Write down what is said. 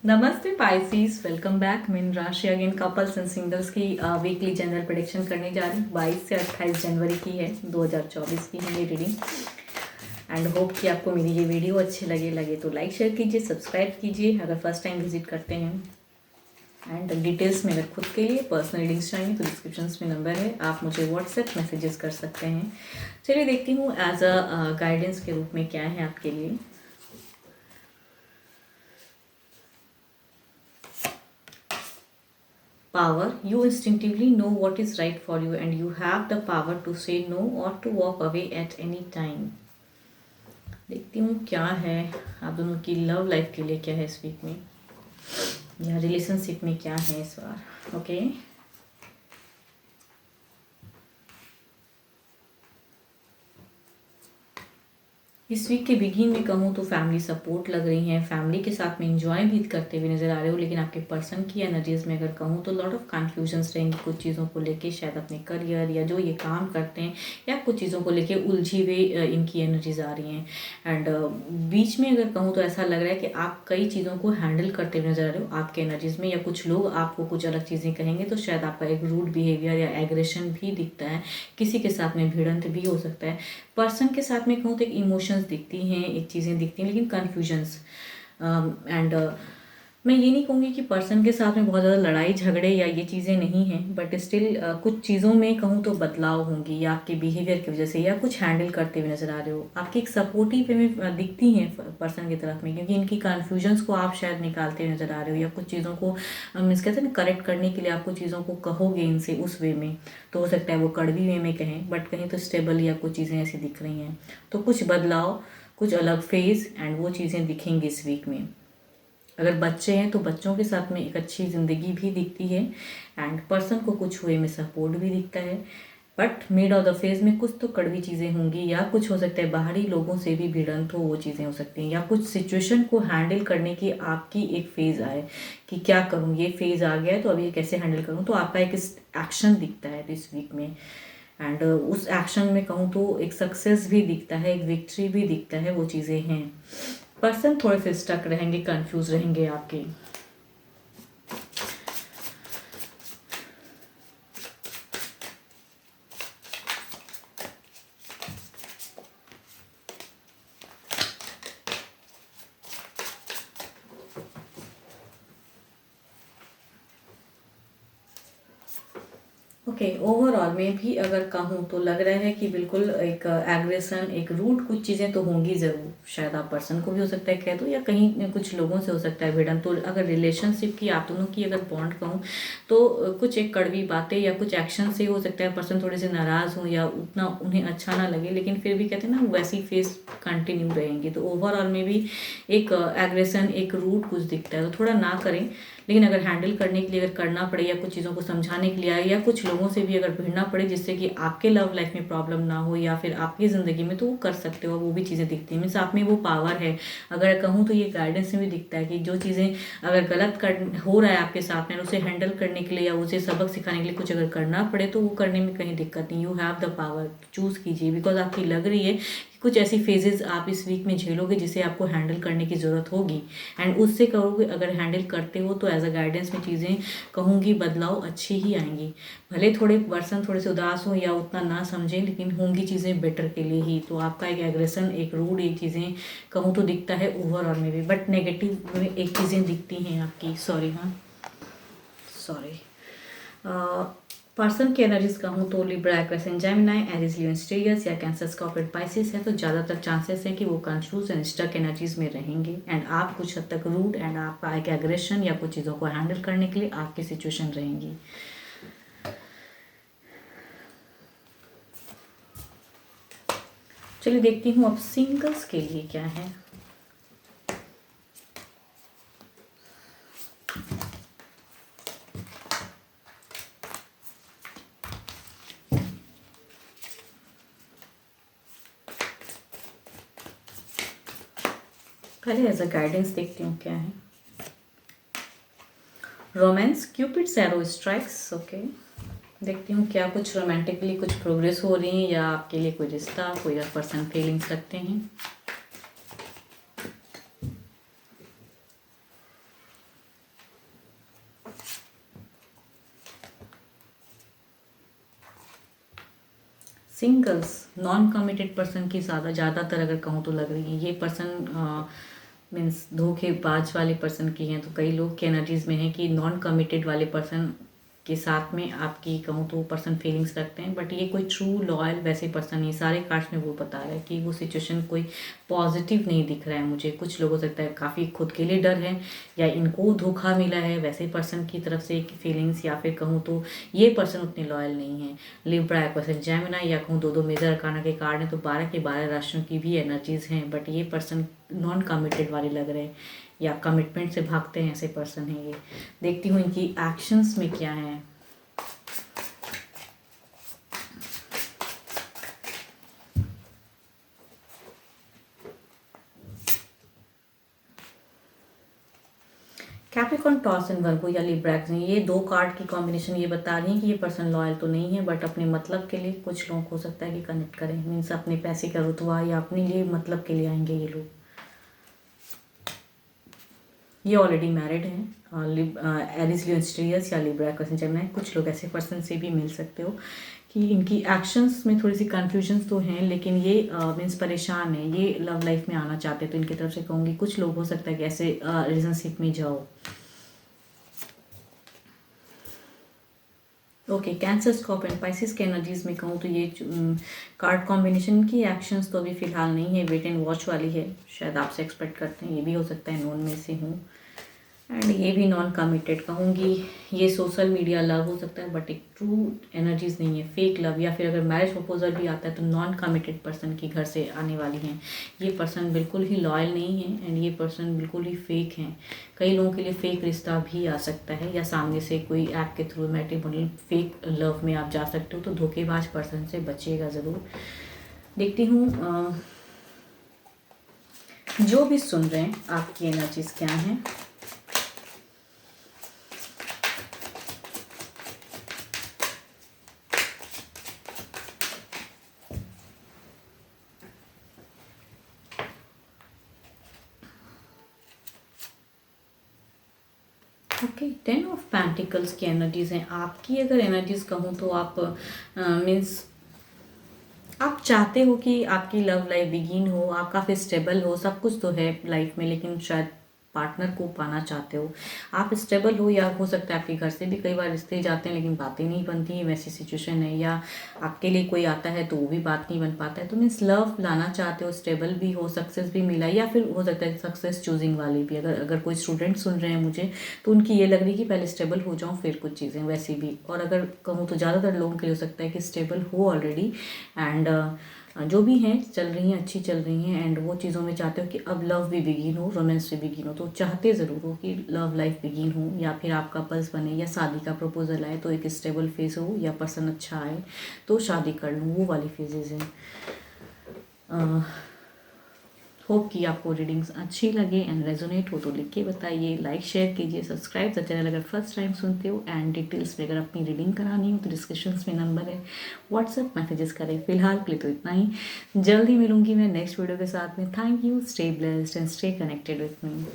नमस्ते Pisces, welcome back. मैं राशि अगेन कपल्स एंड सिंगल्स की वीकली जनरल प्रेडिक्शन करने जा रही हूँ। 22 से 28 जनवरी की है, 2024 की है ये रीडिंग। एंड होप कि आपको मेरी ये वीडियो अच्छी लगे तो लाइक शेयर कीजिए, सब्सक्राइब कीजिए अगर फर्स्ट टाइम विजिट करते हैं। एंड डिटेल्स में अगर खुद के लिए पर्सनल रीडिंग्स चाहिए तो डिस्क्रिप्शन में नंबर है, आप मुझे व्हाट्सएप मैसेजेस कर सकते हैं। चलिए देखती हूँ एज अ गाइडेंस के रूप में क्या है आपके लिए। Power, you instinctively know what is right for you and you have the power to say no or to walk away at any time. देखती हूँ क्या है आप दोनों की लव लाइफ के लिए, क्या है इस वीक में या रिलेशनशिप में क्या है इस बार। ओके इस वीक के बिगिन में कहूँ तो फैमिली सपोर्ट लग रही है, फैमिली के साथ में इंजॉय भी करते हुए नजर आ रहे हो। लेकिन आपके पर्सन की एनर्जीज में अगर कहूँ तो लॉट ऑफ कन्फ्यूजन्स रहेंगी कुछ चीज़ों को लेके, शायद अपने करियर या जो ये काम करते हैं या कुछ चीज़ों को लेके उलझी हुई इनकी एनर्जीज आ रही हैं। एंड बीच में अगर कहूँ तो ऐसा लग रहा है कि आप कई चीज़ों को हैंडल करते हुए नजर आ रहे हो आपके एनर्जीज में, या कुछ लोग आपको कुछ अलग चीज़ें कहेंगे तो शायद आपका एक रूड बिहेवियर या एग्रेशन भी दिखता है, किसी के साथ में भिड़ंत भी हो सकता है। पर्सन के साथ में कहूँ तो एक इमोशंस दिखती हैं, एक चीज़ें दिखती हैं, लेकिन कन्फ्यूजन्स एंड मैं ये नहीं कहूँगी कि पर्सन के साथ में बहुत ज़्यादा लड़ाई झगड़े या ये चीज़ें नहीं हैं, बट स्टिल कुछ चीज़ों में कहूँ तो बदलाव होंगी या आपके बिहेवियर की वजह से, या कुछ हैंडल करते हुए नज़र आ रहे हो। आपकी एक सपोर्टिव वे में दिखती हैं पर्सन की तरफ में, क्योंकि इनकी कन्फ्यूजन्स को आप शायद निकालते हुए नज़र आ रहे हो, या कुछ चीज़ों को मीन्स कहते हैं ना करेक्ट करने के लिए आप कुछ चीज़ों को कहोगे इनसे उस वे में, तो हो सकता है वो कड़वी वे में कहें, बट कहीं तो स्टेबल या कुछ चीज़ें ऐसी दिख रही हैं। तो कुछ बदलाव, कुछ अलग फेज एंड वो चीज़ें दिखेंगी इस वीक में। अगर बच्चे हैं तो बच्चों के साथ में एक अच्छी ज़िंदगी भी दिखती है, एंड पर्सन को कुछ वे में सपोर्ट भी दिखता है। But mid of the phase में कुछ तो कड़वी चीज़ें होंगी, या कुछ हो सकता है बाहरी लोगों से भी भिड़ंत हो, वो चीज़ें हो सकती हैं, या कुछ सिचुएशन को हैंडल करने की आपकी एक फेज़ आए कि क्या करूँ, ये फेज़ आ गया है तो अब ये कैसे हैंडल करूँ। तो आपका एक एक्शन दिखता है इस वीक में, एंड उस एक्शन में कहूँ तो एक सक्सेस भी दिखता है, एक विक्ट्री भी दिखता है, वो चीज़ें हैं। पर्सन थोड़े से स्टक रहेंगे, कंफ्यूज रहेंगे आपके। ओके ओवरऑल में भी अगर कहूँ तो लग रहा है कि बिल्कुल एक एग्रेशन, एक रूड कुछ चीज़ें तो होंगी ज़रूर। शायद आप पर्सन को भी हो सकता है कह दो, या कहीं कुछ लोगों से हो सकता है भिड़न। तो अगर रिलेशनशिप की आप दोनों की अगर बॉन्ड कहूँ तो कुछ एक कड़वी बातें या कुछ एक्शन से हो सकता है पर्सन थोड़े से नाराज़ हों या उतना उन्हें अच्छा ना लगे, लेकिन फिर भी कहते हैं ना वैसी फेस कंटिन्यू रहेंगी। तो ओवरऑल में भी एक एग्रेशन, एक रूड कुछ दिखता है, तो थोड़ा ना करें। लेकिन अगर हैंडल करने के लिए अगर करना पड़े, या कुछ चीज़ों को समझाने के लिए आए, या कुछ लोगों से भी अगर भिड़ना पड़े जिससे कि आपके लव लाइफ में प्रॉब्लम ना हो या फिर आपकी ज़िंदगी में, तो वो कर सकते हो। वो भी चीज़ें दिखती हैं, मीन्स आप में वो पावर है। अगर कहूँ तो ये गाइडेंस में भी दिखता है कि जो चीज़ें अगर गलत कर हो रहा है आपके साथ में, उसे हैंडल करने के लिए या उसे सबक सिखाने के लिए कुछ अगर करना पड़े तो वो करने में कहीं दिक्कत नहीं। You have the power, choose कीजिए, बिकॉज आपकी लग रही है कुछ ऐसी फेजेस आप इस वीक में झेलोगे जिसे आपको हैंडल करने की ज़रूरत होगी, एंड उससे करोगे। अगर हैंडल करते हो तो एज अ गाइडेंस में चीज़ें कहूँगी बदलाव अच्छी ही आएंगी। भले थोड़े पर्सन थोड़े से उदास हो या उतना ना समझें, लेकिन होंगी चीज़ें बेटर के लिए ही। तो आपका एक एग्रेशन, एक रूड, एक चीज़ें कहूँ तो दिखता है ओवरऑल में भी, बट नेगेटिव में एक चीज़ें दिखती हैं आपकी। सॉरी, हाँ सॉरी। पर्सन की एनर्जीज कहूँ तो Libra, Aquarius and Gemini, Aries, Leo, स्टेरियस या कैंसर, स्कॉर्पियो, पाइसेस है। तो ज़्यादातर चांसेस हैं कि वो कंफ्यूज एंड स्टक एनर्जीज में रहेंगे, एंड आप कुछ हद तक रूड एंड आपका एक एग्रेशन या कुछ चीज़ों को हैंडल करने के लिए आपकी सिचुएशन रहेंगी। चलिए देखती हूँ अब सिंगल्स के लिए क्या है। पहले एज अ गाइडेंस देखती हूँ क्या है। Romance, cupids arrow strikes. Okay देखती हूँ क्या कुछ रोमांटिकली कुछ प्रोग्रेस हो रही है, या आपके लिए कोई रिश्ता, कोई पर्सन फीलिंग्स रखते हैं। सिंगल्स नॉन कमिटेड पर्सन की ज़्यादातर अगर कहूँ तो लग रही है ये पर्सन मीन्स धोखेबाज वाले पर्सन की हैं। तो कई लोग की एनर्जीज में है कि नॉन कमिटेड वाले पर्सन के साथ में आपकी कहूँ तो पर्सन फीलिंग्स रखते हैं, बट ये कोई ट्रू लॉयल वैसे पर्सन नहीं। सारे कार्ड्स में वो बता रहा है कि वो सिचुएशन कोई पॉजिटिव नहीं दिख रहा है मुझे। कुछ लोग हो सकता है काफ़ी खुद के लिए डर है या इनको धोखा मिला है वैसे पर्सन की तरफ से फीलिंग्स, या फिर कहूँ तो ये पर्सन उतने लॉयल नहीं है। लिब्रा, एक्वेरियस, जेमिनी या कहूँ दो मेजर अरकाना के कार्ड हैं तो 12 के 12 राशियों की भी एनर्जीज हैं, बट ये पर्सन नॉन कमिटेड वाले लग रहे हैं या कमिटमेंट से भागते हैं ऐसे पर्सन हैं ये। देखती हूँ इनकी एक्शंस में क्या है। कैप्रिकॉर्न, टॉरस एंड वर्गो या लिब्रा, ये दो कार्ड की कॉम्बिनेशन ये बता रही है कि ये पर्सन लॉयल तो नहीं है, बट अपने मतलब के लिए कुछ लोग हो सकता है कि कनेक्ट करें। मीन्स अपने पैसे का रुतबा या अपने लिए मतलब के लिए आएंगे ये लोग। ये ऑलरेडी मैरिड हैं। एरिस, लियो, स्ट्रियस या लिब्रा, एक्वेरियस, जेमिनी। कुछ लोग ऐसे पर्सन से भी मिल सकते हो कि इनकी एक्शंस में थोड़ी सी कन्फ्यूजन्स तो हैं, लेकिन ये मीन्स परेशान है, ये लव लाइफ में आना चाहते हैं। तो इनकी तरफ से कहूँगी कुछ लोग हो सकता है कि ऐसे रिलेशनशिप में जाओ। ओके, कैंसर, स्कॉर्पियो, पाइसिस के एनर्जीज में कहूँ तो ये कार्ड कॉम्बिनेशन की एक्शंस तो अभी फिलहाल नहीं है, वेट एंड वॉच वाली है। शायद आपसे एक्सपेक्ट करते हैं, ये भी हो सकता है नॉन में से हूँ। एंड ये भी नॉन कमिटेड कहूँगी। ये सोशल मीडिया लव हो सकता है, बट एक ट्रू एनर्जीज नहीं है, फेक लव। या फिर अगर मैरिज प्रपोजल भी आता है तो नॉन कमिटेड पर्सन के घर से आने वाली हैं। ये पर्सन बिल्कुल ही लॉयल नहीं है एंड ये पर्सन बिल्कुल ही फेक हैं। कई लोगों के लिए फेक रिश्ता भी आ सकता है या सामने से कोई ऐप के थ्रू मैट्रिमोनियल फेक लव में आप जा सकते हो। तो धोखेबाज पर्सन से बचिएगा ज़रूर। देखती हूँ जो भी सुन रहे हैं आपकी एनर्जीज क्या हैं। ओके, 10 ऑफ पेंटिकल्स की एनर्जीज हैं। आपकी अगर एनर्जीज कहूँ तो आप मीन्स आप चाहते हो कि आपकी लव लाइफ बिगिन हो, आप काफ़ी स्टेबल हो, सब कुछ तो है लाइफ में, लेकिन शायद पार्टनर को पाना चाहते हो। आप स्टेबल हो या हो सकता है आपके घर से भी कई बार रिश्ते जाते हैं लेकिन बातें नहीं बनती, वैसी सिचुएशन है। या आपके लिए कोई आता है तो वो भी बात नहीं बन पाता है। तो मीन्स लव लाना चाहते हो, स्टेबल भी हो, सक्सेस भी मिला, या फिर हो सकता है सक्सेस चूजिंग वाली भी। अगर कोई स्टूडेंट सुन रहे हैं मुझे तो उनकी ये लग रही है कि पहले स्टेबल हो जाऊँ फिर कुछ चीज़ें वैसी भी। और अगर कहूँ तो ज़्यादातर लोगों के लिए हो सकता है कि स्टेबल हो ऑलरेडी एंड जो भी हैं चल रही हैं, अच्छी चल रही हैं एंड वो चीज़ों में चाहते हो कि अब लव भी बिगिन हो, रोमांस भी बिगिन हो। तो चाहते ज़रूर हो कि लव लाइफ बिगिन हो या फिर आप कपल्स बने या शादी का प्रपोजल आए तो एक स्टेबल फेज हो, या पर्सन अच्छा आए तो शादी कर लूँ, वो वाली फेजेज हैं। होप कि आपको रीडिंग्स अच्छी लगे एंड रेजोनेट हो तो लिख के बताइए, लाइक शेयर कीजिए, सब्सक्राइब द चैनल अगर फर्स्ट टाइम सुनते हो। एंड डिटेल्स में अगर अपनी रीडिंग करानी हो तो डिस्क्रिप्शन में नंबर है, व्हाट्सएप मैसेजेस करें। फिलहाल के लिए तो इतना ही, जल्दी मिलूंगी मैं नेक्स्ट वीडियो के साथ में। Thank you, stay blessed and stay connected with me.